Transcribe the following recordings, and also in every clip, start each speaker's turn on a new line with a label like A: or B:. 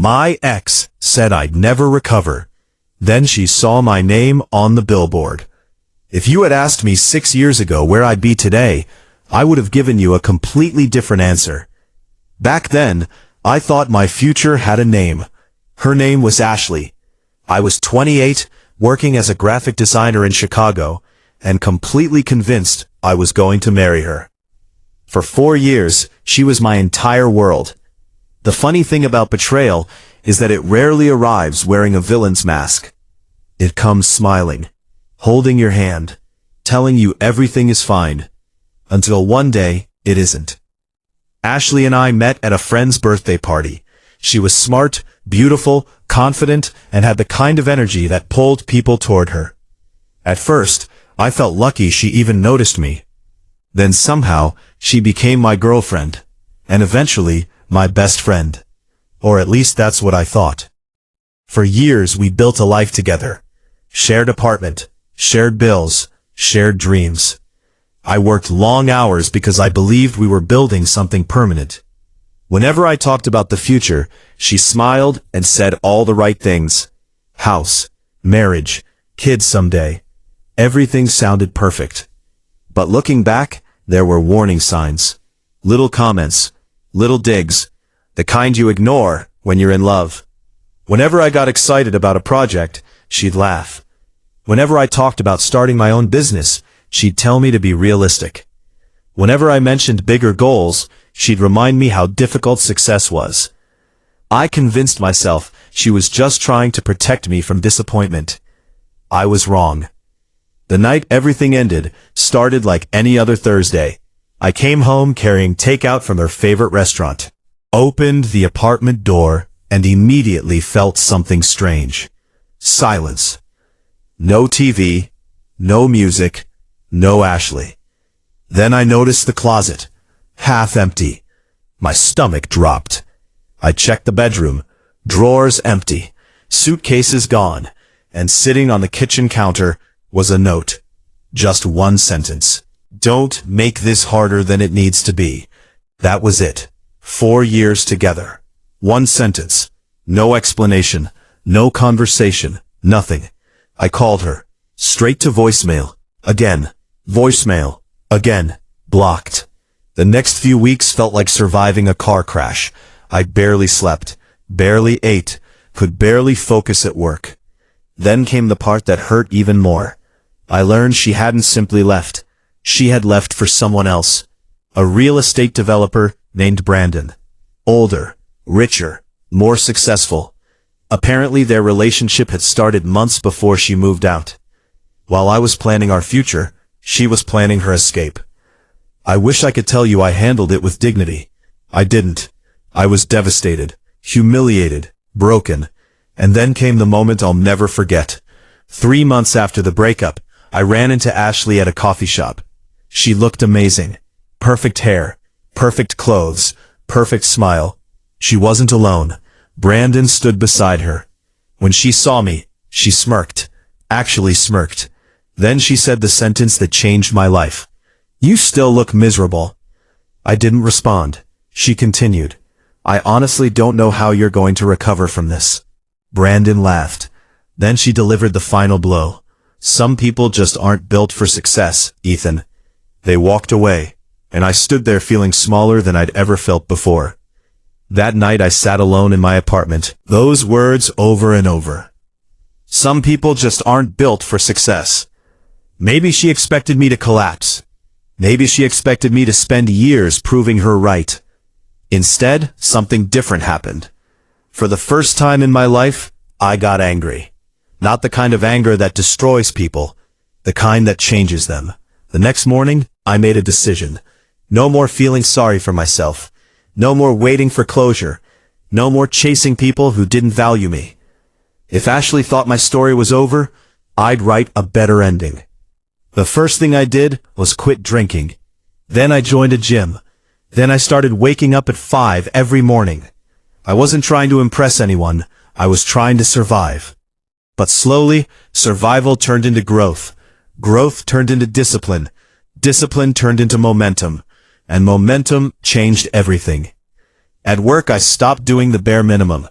A: My ex said I'd never recover. Then she saw my name on the billboard. If you had asked me 6 years ago where I'd be today, I would have given you a completely different answer. Back then, I thought my future had a name. Her name was Ashley. I was 28, working as a graphic designer in Chicago, and completely convinced I was going to marry her. For 4 years, she was my entire world. The funny thing about betrayal is that it rarely arrives wearing a villain's mask. It comes smiling, holding your hand, telling you everything is fine, until one day, it isn't. Ashley and I met at a friend's birthday party. She was smart, beautiful, confident, and had the kind of energy that pulled people toward her. At first, I felt lucky she even noticed me. Then somehow, she became my girlfriend, and eventually, my best friend. Or at least that's what I thought. For years, we built a life together. Shared apartment, shared bills, shared dreams. I worked long hours because I believed we were building something permanent. Whenever I talked about the future, she smiled and said all the right things. House, marriage, kids someday. Everything sounded perfect. But looking back, there were warning signs. Little comments, little digs, the kind you ignore when you're in love. Whenever I got excited about a project, she'd laugh. Whenever I talked about starting my own business, she'd tell me to be realistic. Whenever I mentioned bigger goals, she'd remind me how difficult success was. I convinced myself she was just trying to protect me from disappointment. I was wrong. The night everything ended started like any other Thursday. I came home carrying takeout from her favorite restaurant, opened the apartment door, and immediately felt something strange. Silence. No TV, no music, no Ashley. Then I noticed the closet, half empty. My stomach dropped. I checked the bedroom, drawers empty, suitcases gone, and sitting on the kitchen counter was a note. Just one sentence. Don't make this harder than it needs to be. That was it. 4 years together. One sentence. No explanation. No conversation. Nothing. I called her. Straight to voicemail. Again. Voicemail. Again. Blocked. The next few weeks felt like surviving a car crash. I barely slept. Barely ate. Could barely focus at work. Then came the part that hurt even more. I learned she hadn't simply left. She had left for someone else. A real estate developer named Brandon. Older, richer, more successful. Apparently their relationship had started months before she moved out. While I was planning our future, she was planning her escape. I wish I could tell you I handled it with dignity. I didn't. I was devastated, humiliated, broken. And then came the moment I'll never forget. 3 months after the breakup, I ran into Ashley at a coffee shop. She looked amazing. Perfect hair, perfect clothes, perfect smile. She wasn't alone. Brandon stood beside her. When she saw me, she smirked. Actually smirked. Then she said the sentence that changed my life. You still look miserable. I didn't respond. She continued. I honestly don't know how you're going to recover from this. Brandon laughed. Then she delivered the final blow. Some people just aren't built for success, Ethan. They walked away, and I stood there feeling smaller than I'd ever felt before. That night I sat alone in my apartment, those words over and over. Some people just aren't built for success. Maybe she expected me to collapse. Maybe she expected me to spend years proving her right. Instead, something different happened. For the first time in my life, I got angry. Not the kind of anger that destroys people, the kind that changes them. The next morning, I made a decision. No more feeling sorry for myself. No more waiting for closure. No more chasing people who didn't value me. If Ashley thought my story was over, I'd write a better ending. The first thing I did was quit drinking. Then I joined a gym. Then I started waking up at 5 every morning. I wasn't trying to impress anyone. I was trying to survive. But slowly, survival turned into growth. Growth turned into discipline. Discipline turned into momentum. And momentum changed everything. At work, I stopped doing the bare minimum.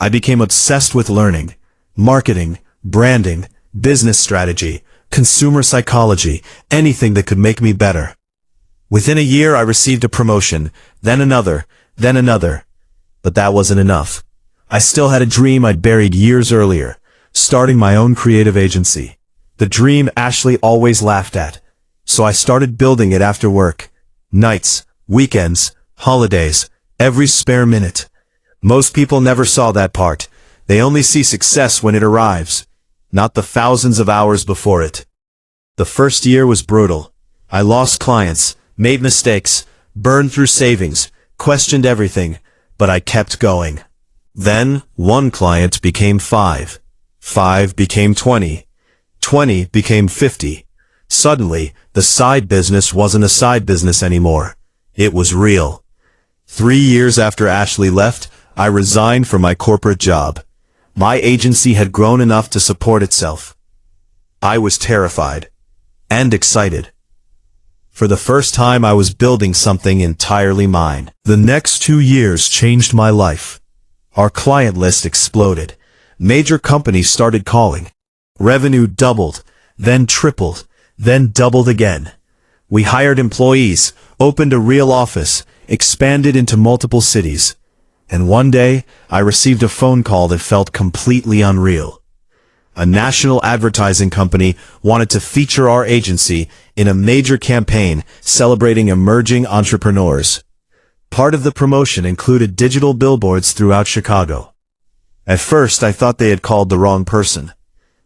A: I became obsessed with learning, marketing, branding, business strategy, consumer psychology, anything that could make me better. Within a year, I received a promotion, then another, then another. But that wasn't enough. I still had a dream I'd buried years earlier, starting my own creative agency. The dream Ashley always laughed at. So I started building it after work. Nights, weekends, holidays, every spare minute. Most people never saw that part. They only see success when it arrives, not the thousands of hours before it. The first year was brutal. I lost clients, made mistakes, burned through savings, questioned everything, but I kept going. Then, one client became 5. 5 became 20. 20 became 50. Suddenly, the side business wasn't a side business anymore. It was real. 3 years after Ashley left, I resigned from my corporate job. My agency had grown enough to support itself. I was terrified and excited. For the first time, I was building something entirely mine. The next 2 years changed my life. Our client list exploded. Major companies started calling. Revenue doubled, then tripled, then doubled again. We hired employees, opened a real office, expanded into multiple cities. And one day, I received a phone call that felt completely unreal. A national advertising company wanted to feature our agency in a major campaign celebrating emerging entrepreneurs. Part of the promotion included digital billboards throughout Chicago. At first, I thought they had called the wrong person.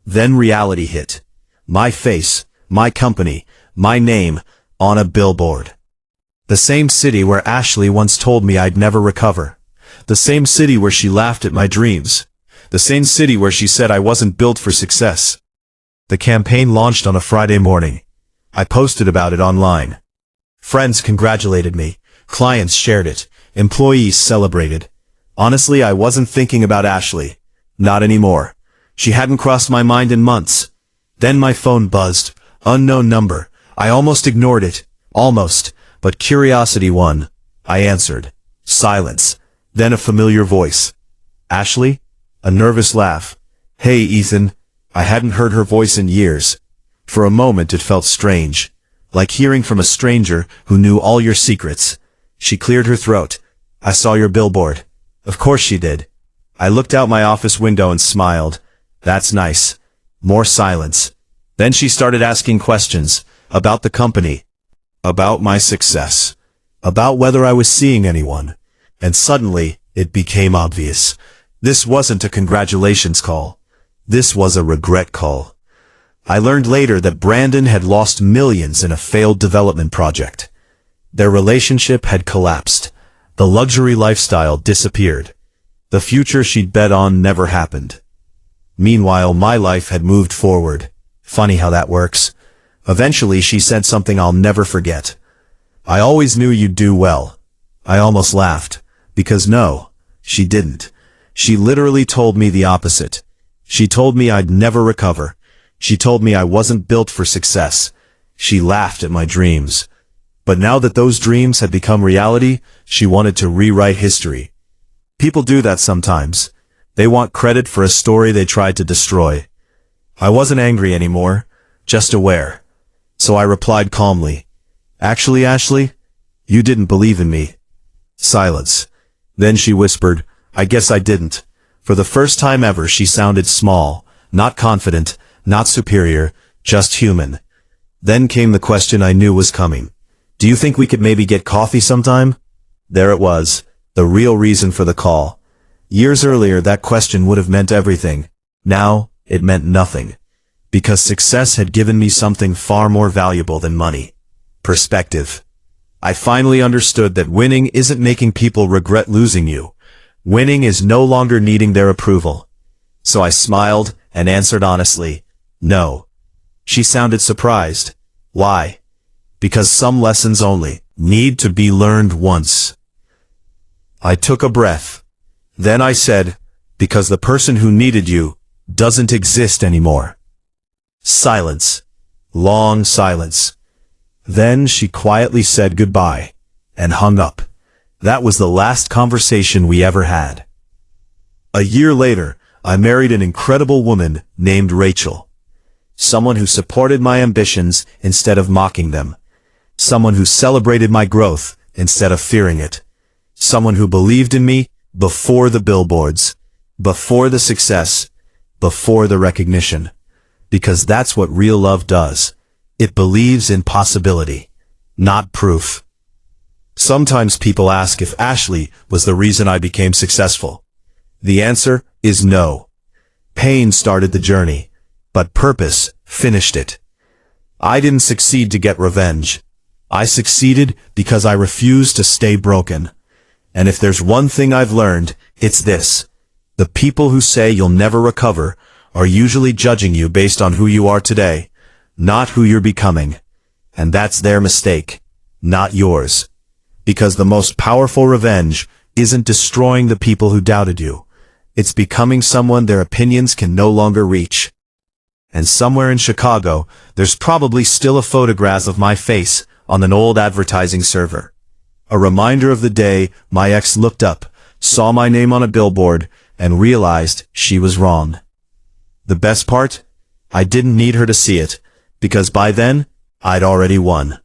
A: Then reality hit. My face, my company, my name, on a billboard. The same city where Ashley once told me I'd never recover. The same city where she laughed at my dreams. The same city where she said I wasn't built for success. The campaign launched on a Friday morning. I posted about it online. Friends congratulated me. Clients shared it. Employees celebrated. Honestly, I wasn't thinking about Ashley. Not anymore. She hadn't crossed my mind in months. Then my phone buzzed. Unknown number. I almost ignored it. Almost. But curiosity won. I answered. Silence. Then a familiar voice. Ashley? A nervous laugh. Hey, Ethan. I hadn't heard her voice in years. For a moment it felt strange. Like hearing from a stranger who knew all your secrets. She cleared her throat. I saw your billboard. Of course she did. I looked out my office window and smiled. That's nice. More silence. Then she started asking questions. About the company. About my success. About whether I was seeing anyone. And suddenly, it became obvious. This wasn't a congratulations call. This was a regret call. I learned later that Brandon had lost millions in a failed development project. Their relationship had collapsed. The luxury lifestyle disappeared. The future she'd bet on never happened. Meanwhile, my life had moved forward. Funny how that works. Eventually, she said something I'll never forget. I always knew you'd do well. I almost laughed. Because no, she didn't. She literally told me the opposite. She told me I'd never recover. She told me I wasn't built for success. She laughed at my dreams. But now that those dreams had become reality, she wanted to rewrite history. People do that sometimes. They want credit for a story they tried to destroy. I wasn't angry anymore, just aware. So I replied calmly. Actually, Ashley, you didn't believe in me. Silence. Then she whispered, I guess I didn't. For the first time ever, she sounded small, not confident, not superior, just human. Then came the question I knew was coming. Do you think we could maybe get coffee sometime? There it was, the real reason for the call. Years earlier, that question would have meant everything. Now, it meant nothing. Because success had given me something far more valuable than money. Perspective. I finally understood that winning isn't making people regret losing you. Winning is no longer needing their approval. So I smiled and answered honestly, no. She sounded surprised. Why? Because some lessons only need to be learned once. I took a breath. Then I said, because the person who needed you doesn't exist anymore. Silence. Long silence. Then she quietly said goodbye and hung up. That was the last conversation we ever had. A year later, I married an incredible woman named Rachel. Someone who supported my ambitions instead of mocking them. Someone who celebrated my growth instead of fearing it. Someone who believed in me before the billboards, before the success, before the recognition. Because that's what real love does. It believes in possibility, not proof. Sometimes people ask if Ashley was the reason I became successful. The answer is no. Pain started the journey, but purpose finished it. I didn't succeed to get revenge. I succeeded because I refused to stay broken. And if there's one thing I've learned, it's this. The people who say you'll never recover are usually judging you based on who you are today, not who you're becoming. And that's their mistake, not yours. Because the most powerful revenge isn't destroying the people who doubted you. It's becoming someone their opinions can no longer reach. And somewhere in Chicago, there's probably still a photograph of my face on an old advertising server. A reminder of the day my ex looked up, saw my name on a billboard, and realized she was wrong. The best part? I didn't need her to see it, because by then, I'd already won.